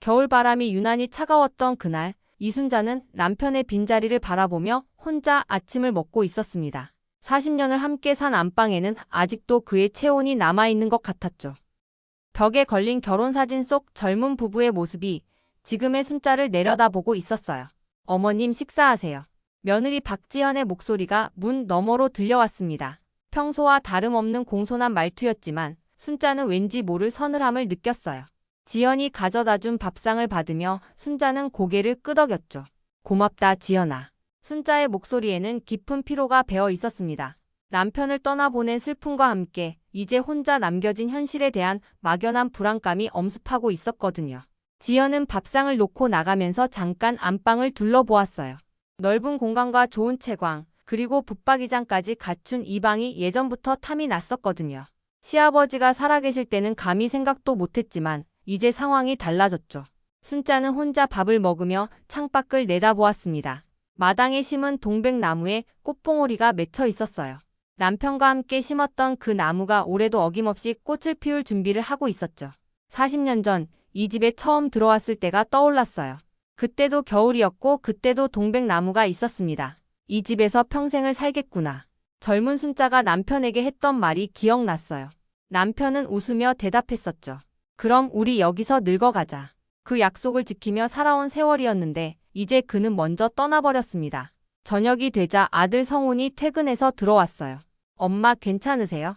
겨울바람이 유난히 차가웠던 그날, 이순자는 남편의 빈자리를 바라보며 혼자 아침을 먹고 있었습니다. 40년을 함께 산 안방에는 아직도 그의 체온이 남아있는 것 같았죠. 벽에 걸린 결혼사진 속 젊은 부부의 모습이 지금의 순자를 내려다보고 있었어요. 어머님 식사하세요. 며느리 박지현의 목소리가 문 너머로 들려왔습니다. 평소와 다름없는 공손한 말투였지만 순자는 왠지 모를 서늘함을 느꼈어요. 지연이 가져다준 밥상을 받으며 순자는 고개를 끄덕였죠. 고맙다 지연아. 순자의 목소리에는 깊은 피로가 배어 있었습니다. 남편을 떠나보낸 슬픔과 함께 이제 혼자 남겨진 현실에 대한 막연한 불안감이 엄습하고 있었거든요. 지연은 밥상을 놓고 나가면서 잠깐 안방을 둘러보았어요. 넓은 공간과 좋은 채광, 그리고 붙박이장까지 갖춘 이 방이 예전부터 탐이 났었거든요. 시아버지가 살아계실 때는 감히 생각도 못했지만 이제 상황이 달라졌죠. 순자는 혼자 밥을 먹으며 창밖을 내다보았습니다. 마당에 심은 동백나무에 꽃봉오리가 맺혀 있었어요. 남편과 함께 심었던 그 나무가 올해도 어김없이 꽃을 피울 준비를 하고 있었죠. 40년 전 이 집에 처음 들어왔을 때가 떠올랐어요. 그때도 겨울이었고 그때도 동백나무가 있었습니다. 이 집에서 평생을 살겠구나. 젊은 순자가 남편에게 했던 말이 기억났어요. 남편은 웃으며 대답했었죠. 그럼 우리 여기서 늙어가자. 그 약속을 지키며 살아온 세월이었는데 이제 그는 먼저 떠나버렸습니다. 저녁이 되자 아들 성훈이 퇴근해서 들어왔어요. 엄마 괜찮으세요?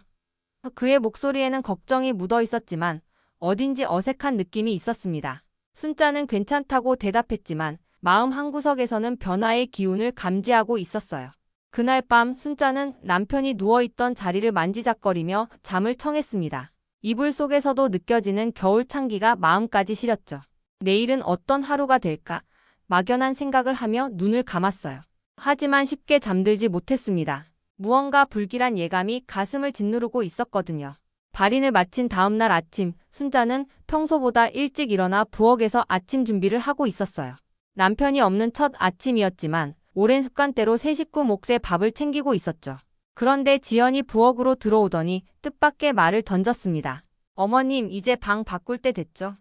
그의 목소리에는 걱정이 묻어 있었지만 어딘지 어색한 느낌이 있었습니다. 순자는 괜찮다고 대답했지만 마음 한구석에서는 변화의 기운을 감지하고 있었어요. 그날 밤 순자는 남편이 누워있던 자리를 만지작거리며 잠을 청했습니다. 이불 속에서도 느껴지는 겨울 찬기가 마음까지 시렸죠. 내일은 어떤 하루가 될까? 막연한 생각을 하며 눈을 감았어요. 하지만 쉽게 잠들지 못했습니다. 무언가 불길한 예감이 가슴을 짓누르고 있었거든요. 발인을 마친 다음 날 아침, 순자는 평소보다 일찍 일어나 부엌에서 아침 준비를 하고 있었어요. 남편이 없는 첫 아침이었지만 오랜 습관대로 세 식구 몫의 밥을 챙기고 있었죠. 그런데 지연이 부엌으로 들어오더니 뜻밖의 말을 던졌습니다. 어머님, 이제 방 바꿀 때 됐죠?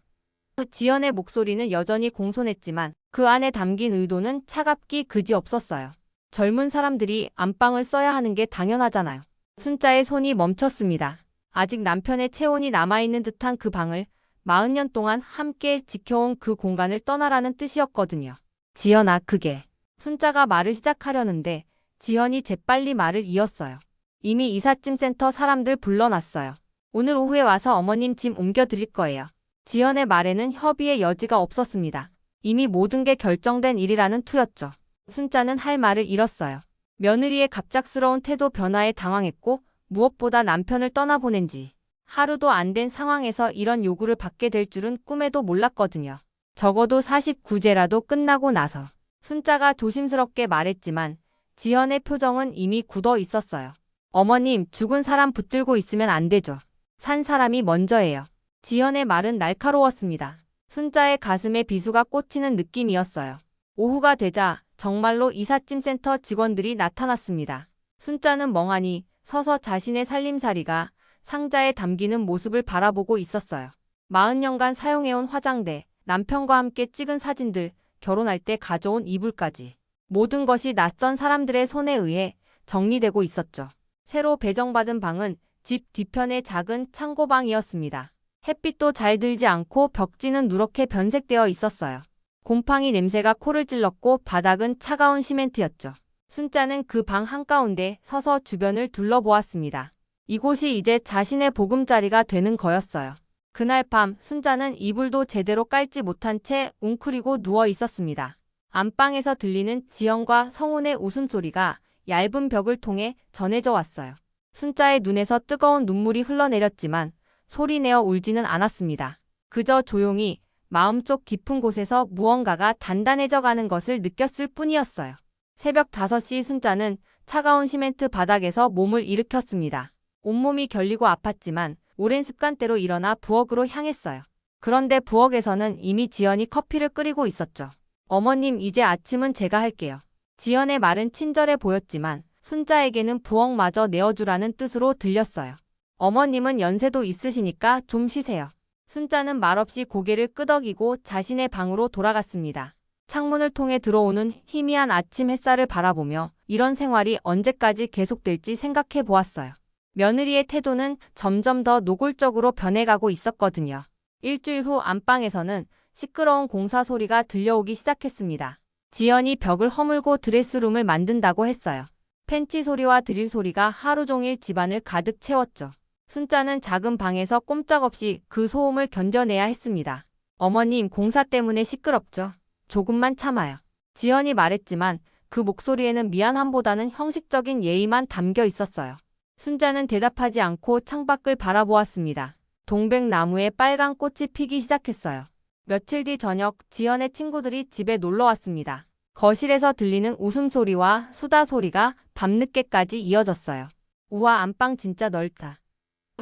지연의 목소리는 여전히 공손했지만 그 안에 담긴 의도는 차갑기 그지없었어요. 젊은 사람들이 안방을 써야 하는 게 당연하잖아요. 순자의 손이 멈췄습니다. 아직 남편의 체온이 남아있는 듯한 그 방을 40년 동안 함께 지켜온 그 공간을 떠나라는 뜻이었거든요. 지연아, 그게... 순자가 말을 시작하려는데 지연이 재빨리 말을 이었어요. 이미 이삿짐 센터 사람들 불러놨어요. 오늘 오후에 와서 어머님 짐 옮겨드릴 거예요. 지연의 말에는 협의의 여지가 없었습니다. 이미 모든 게 결정된 일이라는 투였죠. 순자는 할 말을 잃었어요. 며느리의 갑작스러운 태도 변화에 당황했고 무엇보다 남편을 떠나보낸 지 하루도 안 된 상황에서 이런 요구를 받게 될 줄은 꿈에도 몰랐거든요. 적어도 49제라도 끝나고 나서. 순자가 조심스럽게 말했지만 지연의 표정은 이미 굳어 있었어요. 어머님, 죽은 사람 붙들고 있으면 안 되죠. 산 사람이 먼저예요. 지연의 말은 날카로웠습니다. 순자의 가슴에 비수가 꽂히는 느낌이었어요. 오후가 되자 정말로 이삿짐 센터 직원들이 나타났습니다. 순자는 멍하니 서서 자신의 살림살이가 상자에 담기는 모습을 바라보고 있었어요. 40년간 사용해온 화장대, 남편과 함께 찍은 사진들, 결혼할 때 가져온 이불까지. 모든 것이 낯선 사람들의 손에 의해 정리되고 있었죠. 새로 배정받은 방은 집 뒤편의 작은 창고방이었습니다. 햇빛도 잘 들지 않고 벽지는 누렇게 변색되어 있었어요. 곰팡이 냄새가 코를 찔렀고 바닥은 차가운 시멘트였죠. 순자는 그 방 한가운데 서서 주변을 둘러보았습니다. 이곳이 이제 자신의 보금자리가 되는 거였어요. 그날 밤 순자는 이불도 제대로 깔지 못한 채 웅크리고 누워 있었습니다. 안방에서 들리는 지연과 성훈의 웃음소리가 얇은 벽을 통해 전해져 왔어요. 순자의 눈에서 뜨거운 눈물이 흘러내렸지만 소리내어 울지는 않았습니다. 그저 조용히 마음속 깊은 곳에서 무언가가 단단해져 가는 것을 느꼈을 뿐이었어요. 새벽 5시 순자는 차가운 시멘트 바닥에서 몸을 일으켰습니다. 온몸이 결리고 아팠지만 오랜 습관대로 일어나 부엌으로 향했어요. 그런데 부엌에서는 이미 지연이 커피를 끓이고 있었죠. 어머님, 이제 아침은 제가 할게요. 지연의 말은 친절해 보였지만 순자에게는 부엌마저 내어주라는 뜻으로 들렸어요. 어머님은 연세도 있으시니까 좀 쉬세요. 순자는 말없이 고개를 끄덕이고 자신의 방으로 돌아갔습니다. 창문을 통해 들어오는 희미한 아침 햇살을 바라보며 이런 생활이 언제까지 계속될지 생각해 보았어요. 며느리의 태도는 점점 더 노골적으로 변해가고 있었거든요. 일주일 후 안방에서는 시끄러운 공사 소리가 들려오기 시작했습니다. 지연이 벽을 허물고 드레스룸을 만든다고 했어요. 펜치 소리와 드릴 소리가 하루 종일 집안을 가득 채웠죠. 순자는 작은 방에서 꼼짝없이 그 소음을 견뎌내야 했습니다. 어머님, 공사 때문에 시끄럽죠. 조금만 참아요. 지연이 말했지만 그 목소리에는 미안함보다는 형식적인 예의만 담겨 있었어요. 순자는 대답하지 않고 창밖을 바라보았습니다. 동백나무에 빨간 꽃이 피기 시작했어요. 며칠 뒤 저녁, 지연의 친구들이 집에 놀러 왔습니다. 거실에서 들리는 웃음소리와 수다 소리가 밤늦게까지 이어졌어요. 우와, 안방 진짜 넓다.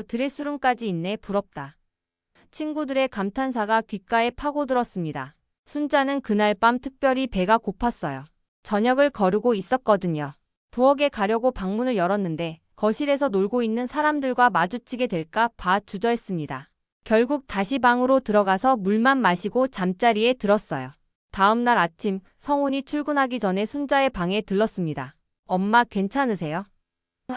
드레스룸까지 있네, 부럽다. 친구들의 감탄사가 귓가에 파고들었습니다. 순자는 그날 밤 특별히 배가 고팠어요. 저녁을 거르고 있었거든요. 부엌에 가려고 방문을 열었는데 거실에서 놀고 있는 사람들과 마주치게 될까 봐 주저했습니다. 결국 다시 방으로 들어가서 물만 마시고 잠자리에 들었어요. 다음 날 아침, 성훈이 출근하기 전에 순자의 방에 들렀습니다. 엄마, 괜찮으세요?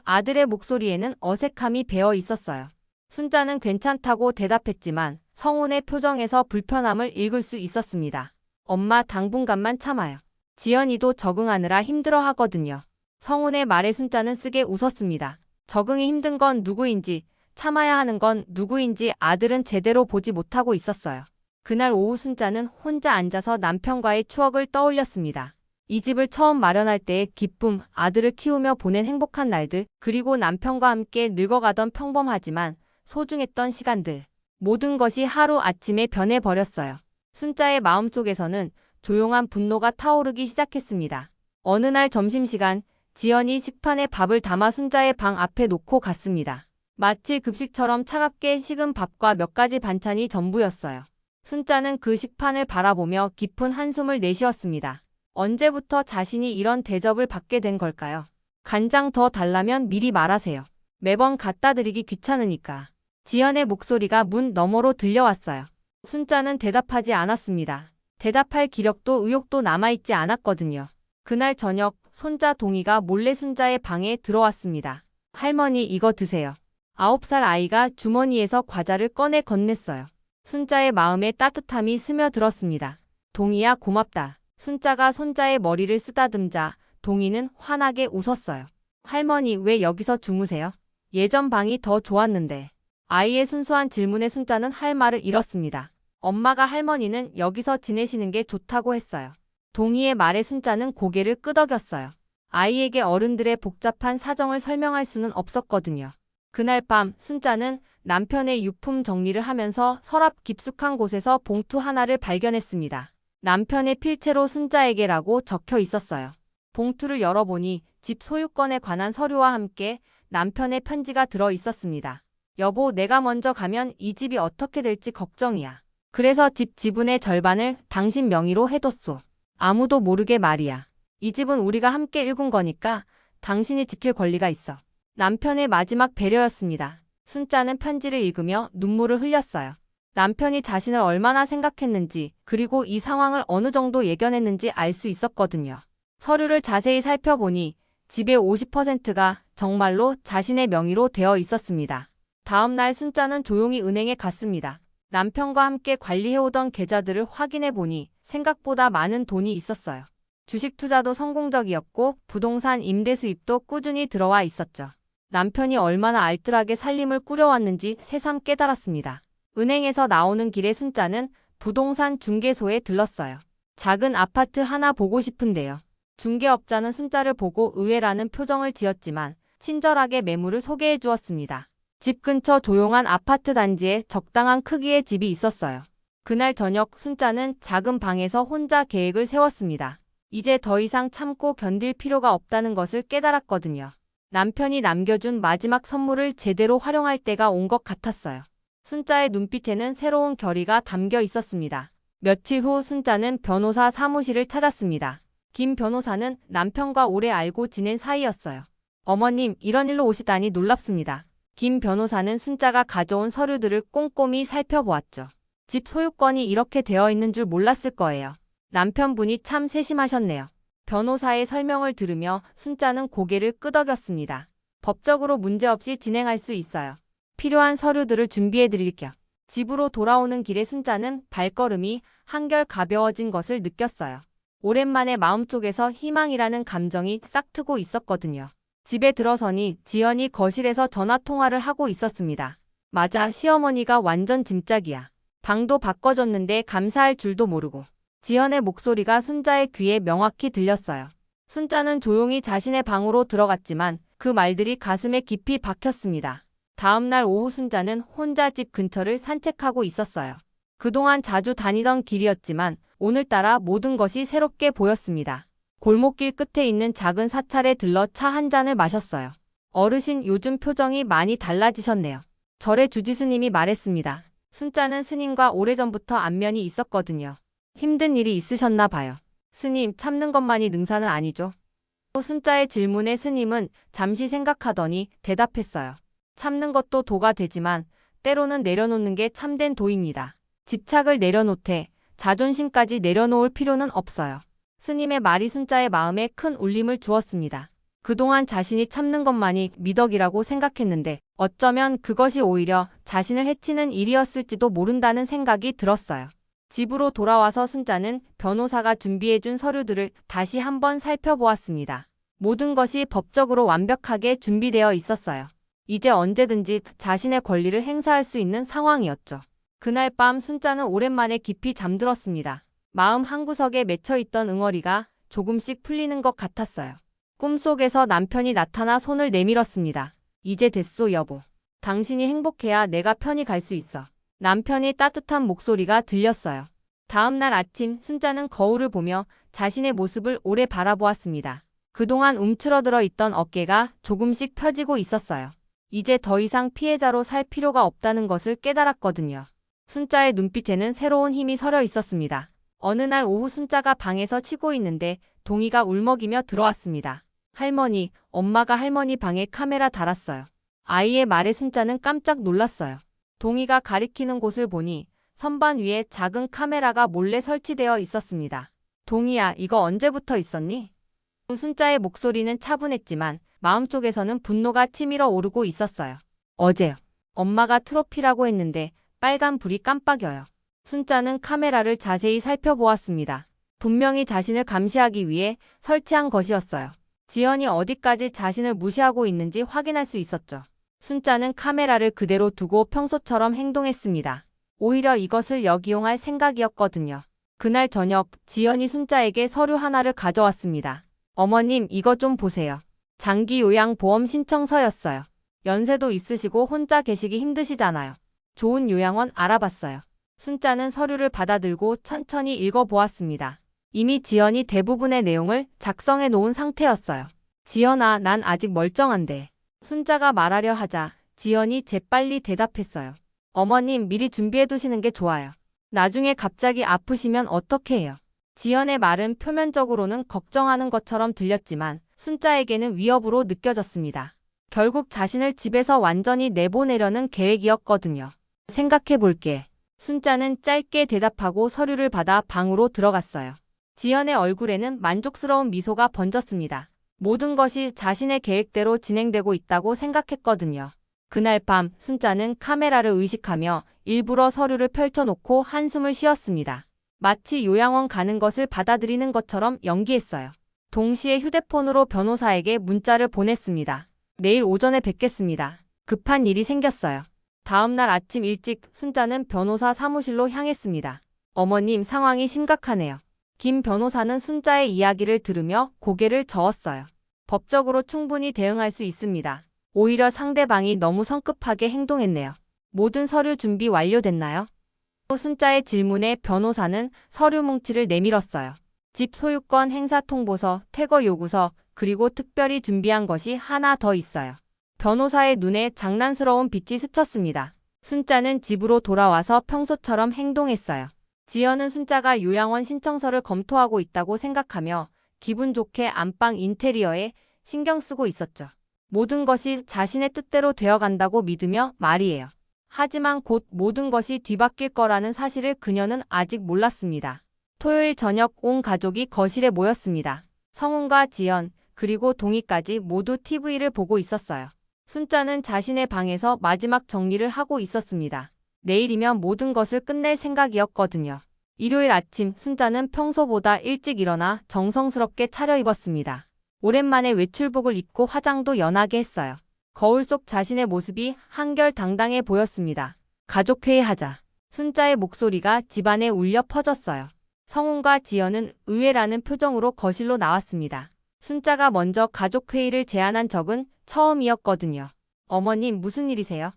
아들의 목소리에는 어색함이 배어 있었어요. 순자는 괜찮다고 대답했지만 성훈의 표정에서 불편함을 읽을 수 있었습니다. 엄마, 당분간만 참아요. 지연이도 적응하느라 힘들어 하거든요. 성훈의 말에 순자는 쓰게 웃었습니다. 적응이 힘든 건 누구인지, 참아야 하는 건 누구인지 아들은 제대로 보지 못하고 있었어요. 그날 오후 순자는 혼자 앉아서 남편과의 추억을 떠올렸습니다. 이 집을 처음 마련할 때의 기쁨, 아들을 키우며 보낸 행복한 날들, 그리고 남편과 함께 늙어가던 평범하지만 소중했던 시간들. 모든 것이 하루아침에 변해버렸어요. 순자의 마음속에서는 조용한 분노가 타오르기 시작했습니다. 어느 날 점심시간, 지연이 식판에 밥을 담아 순자의 방 앞에 놓고 갔습니다. 마치 급식처럼 차갑게 식은 밥과 몇 가지 반찬이 전부였어요. 순자는 그 식판을 바라보며 깊은 한숨을 내쉬었습니다. 언제부터 자신이 이런 대접을 받게 된 걸까요? 간장 더 달라면 미리 말하세요. 매번 갖다 드리기 귀찮으니까. 지연의 목소리가 문 너머로 들려왔어요. 순자는 대답하지 않았습니다. 대답할 기력도 의욕도 남아있지 않았거든요. 그날 저녁, 손자 동희가 몰래 순자의 방에 들어왔습니다. 할머니, 이거 드세요. 9살 아이가 주머니에서 과자를 꺼내 건넸어요. 순자의 마음에 따뜻함이 스며들었습니다. 동희야, 고맙다. 순자가 손자의 머리를 쓰다듬자 동희는 환하게 웃었어요. 할머니, 왜 여기서 주무세요? 예전 방이 더 좋았는데. 아이의 순수한 질문에 순자는 할 말을 잃었습니다. 엄마가 할머니는 여기서 지내시는 게 좋다고 했어요. 동희의 말에 순자는 고개를 끄덕였어요. 아이에게 어른들의 복잡한 사정을 설명할 수는 없었거든요. 그날 밤 순자는 남편의 유품 정리를 하면서 서랍 깊숙한 곳에서 봉투 하나를 발견했습니다. 남편의 필체로 순자에게라고 적혀 있었어요. 봉투를 열어보니 집 소유권에 관한 서류와 함께 남편의 편지가 들어 있었습니다. 여보, 내가 먼저 가면 이 집이 어떻게 될지 걱정이야. 그래서 집 지분의 절반을 당신 명의로 해뒀소. 아무도 모르게 말이야. 이 집은 우리가 함께 일군 거니까 당신이 지킬 권리가 있어. 남편의 마지막 배려였습니다. 순자는 편지를 읽으며 눈물을 흘렸어요. 남편이 자신을 얼마나 생각했는지, 그리고 이 상황을 어느 정도 예견했는지 알 수 있었거든요. 서류를 자세히 살펴보니 집의 50%가 정말로 자신의 명의로 되어 있었습니다. 다음 날 순자는 조용히 은행에 갔습니다. 남편과 함께 관리해오던 계좌들을 확인해 보니 생각보다 많은 돈이 있었어요. 주식 투자도 성공적이었고 부동산 임대 수입도 꾸준히 들어와 있었죠. 남편이 얼마나 알뜰하게 살림을 꾸려왔는지 새삼 깨달았습니다. 은행에서 나오는 길에 순자는 부동산 중개소에 들렀어요. 작은 아파트 하나 보고 싶은데요. 중개업자는 순자를 보고 의외라는 표정을 지었지만 친절하게 매물을 소개해 주었습니다. 집 근처 조용한 아파트 단지에 적당한 크기의 집이 있었어요. 그날 저녁 순자는 작은 방에서 혼자 계획을 세웠습니다. 이제 더 이상 참고 견딜 필요가 없다는 것을 깨달았거든요. 남편이 남겨준 마지막 선물을 제대로 활용할 때가 온 것 같았어요. 순자의 눈빛에는 새로운 결의가 담겨 있었습니다. 며칠 후 순자는 변호사 사무실을 찾았습니다. 김 변호사는 남편과 오래 알고 지낸 사이였어요. 어머님, 이런 일로 오시다니 놀랍습니다. 김 변호사는 순자가 가져온 서류들을 꼼꼼히 살펴보았죠. 집 소유권이 이렇게 되어 있는 줄 몰랐을 거예요. 남편분이 참 세심하셨네요. 변호사의 설명을 들으며 순자는 고개를 끄덕였습니다. 법적으로 문제없이 진행할 수 있어요. 필요한 서류들을 준비해 드릴게요. 집으로 돌아오는 길에 순자는 발걸음이 한결 가벼워진 것을 느꼈어요. 오랜만에 마음속에서 희망이라는 감정이 싹트고 있었거든요. 집에 들어서니 지연이 거실에서 전화통화를 하고 있었습니다. 맞아, 시어머니가 완전 짐짝이야. 방도 바꿔줬는데 감사할 줄도 모르고. 지연의 목소리가 순자의 귀에 명확히 들렸어요. 순자는 조용히 자신의 방으로 들어갔지만 그 말들이 가슴에 깊이 박혔습니다. 다음 날 오후 순자는 혼자 집 근처를 산책하고 있었어요. 그동안 자주 다니던 길이었지만 오늘따라 모든 것이 새롭게 보였습니다. 골목길 끝에 있는 작은 사찰에 들러 차 한 잔을 마셨어요. 어르신, 요즘 표정이 많이 달라지셨네요. 절의 주지스님이 말했습니다. 순자는 스님과 오래전부터 안면이 있었거든요. 힘든 일이 있으셨나 봐요. 스님, 참는 것만이 능사는 아니죠. 순자의 질문에 스님은 잠시 생각하더니 대답했어요. 참는 것도 도가 되지만 때로는 내려놓는 게 참된 도입니다. 집착을 내려놓되 자존심까지 내려놓을 필요는 없어요. 스님의 말이 순자의 마음에 큰 울림을 주었습니다. 그동안 자신이 참는 것만이 미덕이라고 생각했는데 어쩌면 그것이 오히려 자신을 해치는 일이었을지도 모른다는 생각이 들었어요. 집으로 돌아와서 순자는 변호사가 준비해준 서류들을 다시 한번 살펴보았습니다. 모든 것이 법적으로 완벽하게 준비되어 있었어요. 이제 언제든지 자신의 권리를 행사할 수 있는 상황이었죠. 그날 밤 순자는 오랜만에 깊이 잠들었습니다. 마음 한구석에 맺혀있던 응어리가 조금씩 풀리는 것 같았어요. 꿈속에서 남편이 나타나 손을 내밀었습니다. 이제 됐소, 여보. 당신이 행복해야 내가 편히 갈 수 있어. 남편이 따뜻한 목소리가 들렸어요. 다음 날 아침 순자는 거울을 보며 자신의 모습을 오래 바라보았습니다. 그동안 움츠러들어 있던 어깨가 조금씩 펴지고 있었어요. 이제 더 이상 피해자로 살 필요가 없다는 것을 깨달았거든요. 순자의 눈빛에는 새로운 힘이 서려 있었습니다. 어느 날 오후 순자가 방에서 쉬고 있는데 동희가 울먹이며 들어왔습니다. 할머니, 엄마가 할머니 방에 카메라 달았어요. 아이의 말에 순자는 깜짝 놀랐어요. 동희가 가리키는 곳을 보니 선반 위에 작은 카메라가 몰래 설치되어 있었습니다. 동희야, 이거 언제부터 있었니? 순자의 목소리는 차분했지만 마음속에서는 분노가 치밀어 오르고 있었어요. 어제요. 엄마가 트로피라고 했는데 빨간 불이 깜빡여요. 순자는 카메라를 자세히 살펴보았습니다. 분명히 자신을 감시하기 위해 설치한 것이었어요. 지연이 어디까지 자신을 무시하고 있는지 확인할 수 있었죠. 순자는 카메라를 그대로 두고 평소처럼 행동했습니다. 오히려 이것을 역이용할 생각이었거든요. 그날 저녁 지연이 순자에게 서류 하나를 가져왔습니다. 어머님, 이거 좀 보세요. 장기 요양 보험 신청서였어요. 연세도 있으시고 혼자 계시기 힘드시잖아요. 좋은 요양원 알아봤어요. 순자는 서류를 받아들고 천천히 읽어보았습니다. 이미 지연이 대부분의 내용을 작성해 놓은 상태였어요. 지연아, 난 아직 멀쩡한데. 순자가 말하려 하자 지연이 재빨리 대답했어요. 어머님, 미리 준비해 두시는 게 좋아요. 나중에 갑자기 아프시면 어떻게 해요? 지연의 말은 표면적으로는 걱정하는 것처럼 들렸지만 순자에게는 위협으로 느껴졌습니다. 결국 자신을 집에서 완전히 내보내려는 계획이었거든요. 생각해 볼게. 순자는 짧게 대답하고 서류를 받아 방으로 들어갔어요. 지연의 얼굴에는 만족스러운 미소가 번졌습니다. 모든 것이 자신의 계획대로 진행되고 있다고 생각했거든요. 그날 밤 순자는 카메라를 의식하며 일부러 서류를 펼쳐놓고 한숨을 쉬었습니다. 마치 요양원 가는 것을 받아들이는 것처럼 연기했어요. 동시에 휴대폰으로 변호사에게 문자를 보냈습니다. 내일 오전에 뵙겠습니다. 급한 일이 생겼어요. 다음 날 아침 일찍 순자는 변호사 사무실로 향했습니다. 어머님, 상황이 심각하네요. 김 변호사는 순자의 이야기를 들으며 고개를 저었어요. 법적으로 충분히 대응할 수 있습니다. 오히려 상대방이 너무 성급하게 행동했네요. 모든 서류 준비 완료됐나요? 순자의 질문에 변호사는 서류 뭉치를 내밀었어요. 집 소유권 행사 통보서, 퇴거 요구서, 그리고 특별히 준비한 것이 하나 더 있어요. 변호사의 눈에 장난스러운 빛이 스쳤습니다. 순자는 집으로 돌아와서 평소처럼 행동했어요. 지연은 순자가 요양원 신청서를 검토하고 있다고 생각하며 기분 좋게 안방 인테리어에 신경 쓰고 있었죠. 모든 것이 자신의 뜻대로 되어간다고 믿으며 말이에요. 하지만 곧 모든 것이 뒤바뀔 거라는 사실을 그녀는 아직 몰랐습니다. 토요일 저녁 온 가족이 거실에 모였습니다. 성훈과 지연, 그리고 동희까지 모두 TV를 보고 있었어요. 순자는 자신의 방에서 마지막 정리를 하고 있었습니다. 내일이면 모든 것을 끝낼 생각이었거든요. 일요일 아침 순자는 평소보다 일찍 일어나 정성스럽게 차려입었습니다. 오랜만에 외출복을 입고 화장도 연하게 했어요. 거울 속 자신의 모습이 한결 당당해 보였습니다. 가족회의 하자. 순자의 목소리가 집안에 울려 퍼졌어요. 성훈과 지연은 의외라는 표정으로 거실로 나왔습니다. 순자가 먼저 가족회의를 제안한 적은 처음이었거든요. 어머님, 무슨 일이세요?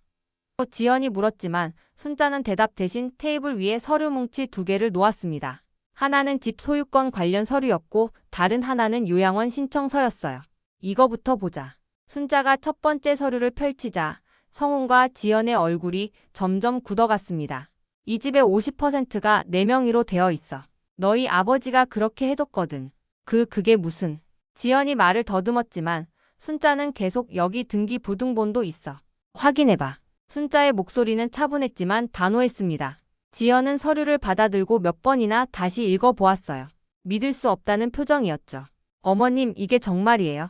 지연이 물었지만 순자는 대답 대신 테이블 위에 서류 뭉치 2개를 놓았습니다. 하나는 집 소유권 관련 서류였고 다른 하나는 요양원 신청서였어요. 이거부터 보자. 순자가 첫 번째 서류를 펼치자 성훈과 지연의 얼굴이 점점 굳어갔습니다. 이 집의 50%가 내 명의로 되어 있어. 너희 아버지가 그렇게 해뒀거든. 그게 무슨. 지연이 말을 더듬었지만 순자는 계속 여기 등기 부등본도 있어. 확인해봐. 순자의 목소리는 차분했지만 단호했습니다. 지연은 서류를 받아들고 몇 번이나 다시 읽어보았어요. 믿을 수 없다는 표정이었죠. 어머님, 이게 정말이에요?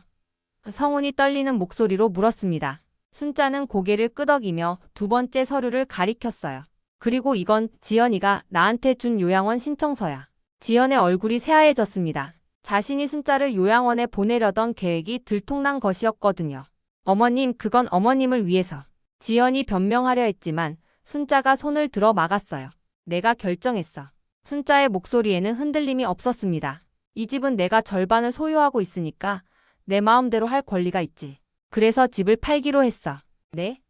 성훈이 떨리는 목소리로 물었습니다. 순자는 고개를 끄덕이며 2번째 서류를 가리켰어요. 그리고 이건 지연이가 나한테 준 요양원 신청서야. 지연의 얼굴이 새하얘졌습니다. 자신이 순자를 요양원에 보내려던 계획이 들통난 것이었거든요. 어머님, 그건 어머님을 위해서. 지연이 변명하려 했지만 순자가 손을 들어 막았어요. 내가 결정했어. 순자의 목소리에는 흔들림이 없었습니다. 이 집은 내가 절반을 소유하고 있으니까 내 마음대로 할 권리가 있지. 그래서 집을 팔기로 했어. 네?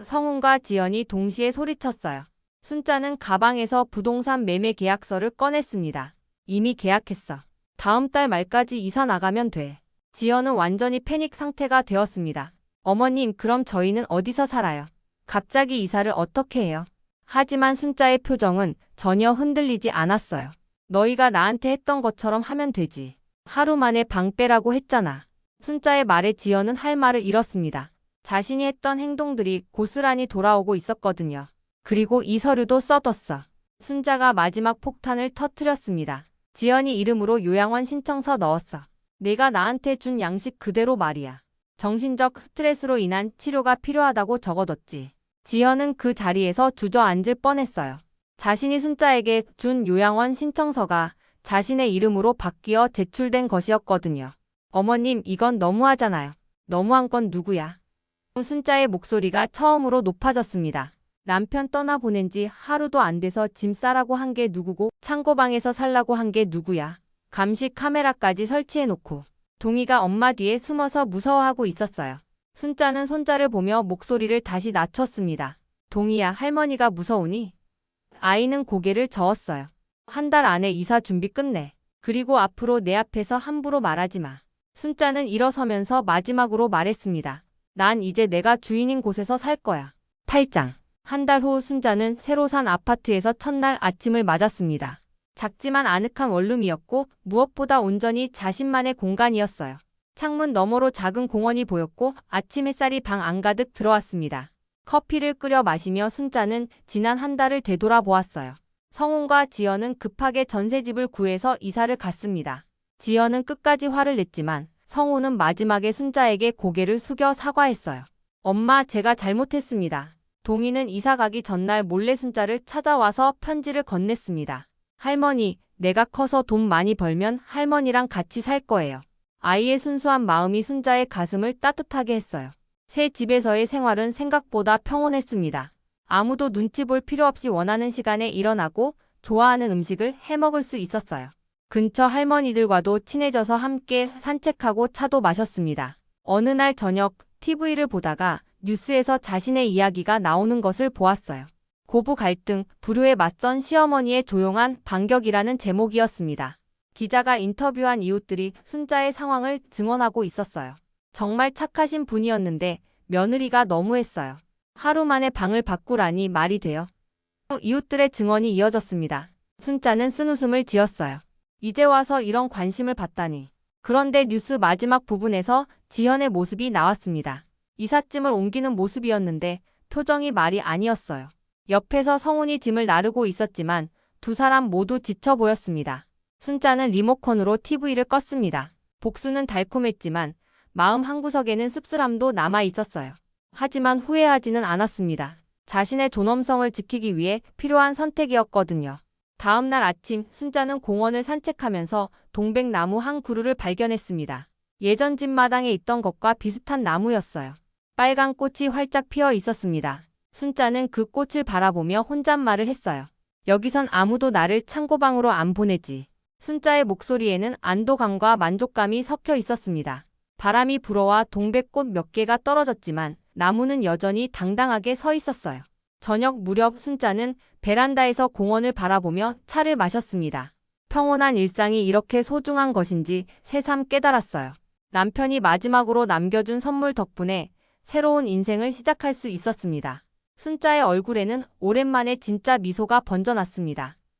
성훈과 지연이 동시에 소리쳤어요. 순자는 가방에서 부동산 매매 계약서를 꺼냈습니다. 이미 계약했어. 다음 달 말까지 이사 나가면 돼. 지연은 완전히 패닉 상태가 되었습니다. 어머님, 그럼 저희는 어디서 살아요? 갑자기 이사를 어떻게 해요? 하지만 순자의 표정은 전혀 흔들리지 않았어요. 너희가 나한테 했던 것처럼 하면 되지. 하루 만에 방 빼라고 했잖아. 순자의 말에 지연은 할 말을 잃었습니다. 자신이 했던 행동들이 고스란히 돌아오고 있었거든요. 그리고 이 서류도 써뒀어. 순자가 마지막 폭탄을 터뜨렸습니다. 지연이 이름으로 요양원 신청서 넣었어. 내가 나한테 준 양식 그대로 말이야. 정신적 스트레스로 인한 치료가 필요하다고 적어뒀지. 지연은 그 자리에서 주저앉을 뻔했어요. 자신이 순자에게 준 요양원 신청서가 자신의 이름으로 바뀌어 제출된 것이었거든요. 어머님, 이건 너무하잖아요. 너무한 건 누구야? 순자의 목소리가 처음으로 높아졌습니다. 남편 떠나보낸 지 하루도 안 돼서 짐 싸라고 한 게 누구고 창고방에서 살라고 한 게 누구야. 감시 카메라까지 설치해놓고. 동희가 엄마 뒤에 숨어서 무서워하고 있었어요. 순자는 손자를 보며 목소리를 다시 낮췄습니다. 동희야, 할머니가 무서우니? 아이는 고개를 저었어요. 한 달 안에 이사 준비 끝내. 그리고 앞으로 내 앞에서 함부로 말하지 마. 순자는 일어서면서 마지막으로 말했습니다. 난 이제 내가 주인인 곳에서 살 거야. 8장. 한 달 후 순자는 새로 산 아파트에서 첫날 아침을 맞았습니다. 작지만 아늑한 원룸이었고 무엇보다 온전히 자신만의 공간이었어요. 창문 너머로 작은 공원이 보였고 아침 햇살이 방 안가득 들어왔습니다. 커피를 끓여 마시며 순자는 지난 한 달을 되돌아보았어요. 성훈과 지연은 급하게 전셋집을 구해서 이사를 갔습니다. 지연은 끝까지 화를 냈지만 성훈은 마지막에 순자에게 고개를 숙여 사과했어요. 엄마, 제가 잘못했습니다. 동희는 이사 가기 전날 몰래 순자를 찾아와서 편지를 건넸습니다. 할머니, 내가 커서 돈 많이 벌면 할머니랑 같이 살 거예요. 아이의 순수한 마음이 순자의 가슴을 따뜻하게 했어요. 새 집에서의 생활은 생각보다 평온했습니다. 아무도 눈치 볼 필요 없이 원하는 시간에 일어나고 좋아하는 음식을 해먹을 수 있었어요. 근처 할머니들과도 친해져서 함께 산책하고 차도 마셨습니다. 어느 날 저녁 TV를 보다가 뉴스에서 자신의 이야기가 나오는 것을 보았어요. 고부 갈등, 불효에 맞선 시어머니의 조용한 반격이라는 제목이었습니다. 기자가 인터뷰한 이웃들이 순자의 상황을 증언하고 있었어요. 정말 착하신 분이었는데 며느리가 너무했어요. 하루 만에 방을 바꾸라니 말이 돼요? 이웃들의 증언이 이어졌습니다. 순자는 쓴웃음을 지었어요. 이제 와서 이런 관심을 받다니. 그런데 뉴스 마지막 부분에서 지현의 모습이 나왔습니다. 이삿짐을 옮기는 모습이었는데 표정이 말이 아니었어요. 옆에서 성훈이 짐을 나르고 있었지만 두 사람 모두 지쳐 보였습니다. 순자는 리모컨으로 TV를 껐습니다. 복수는 달콤했지만 마음 한구석에는 씁쓸함도 남아 있었어요. 하지만 후회하지는 않았습니다. 자신의 존엄성을 지키기 위해 필요한 선택이었거든요. 다음 날 아침 순자는 공원을 산책하면서 동백나무 한 그루를 발견했습니다. 예전 집 마당에 있던 것과 비슷한 나무였어요. 빨간 꽃이 활짝 피어 있었습니다. 순자는 그 꽃을 바라보며 혼잣말을 했어요. 여기선 아무도 나를 창고방으로 안 보내지. 순자의 목소리에는 안도감과 만족감이 섞여 있었습니다. 바람이 불어와 동백꽃 몇 개가 떨어졌지만 나무는 여전히 당당하게 서 있었어요. 저녁 무렵 순자는 베란다에서 공원을 바라보며 차를 마셨습니다. 평온한 일상이 이렇게 소중한 것인지 새삼 깨달았어요. 남편이 마지막으로 남겨준 선물 덕분에 새로운 인생을 시작할 수 있었습니다. 순자의 얼굴에는 오랜만에 진짜 미소가 번져났습니다.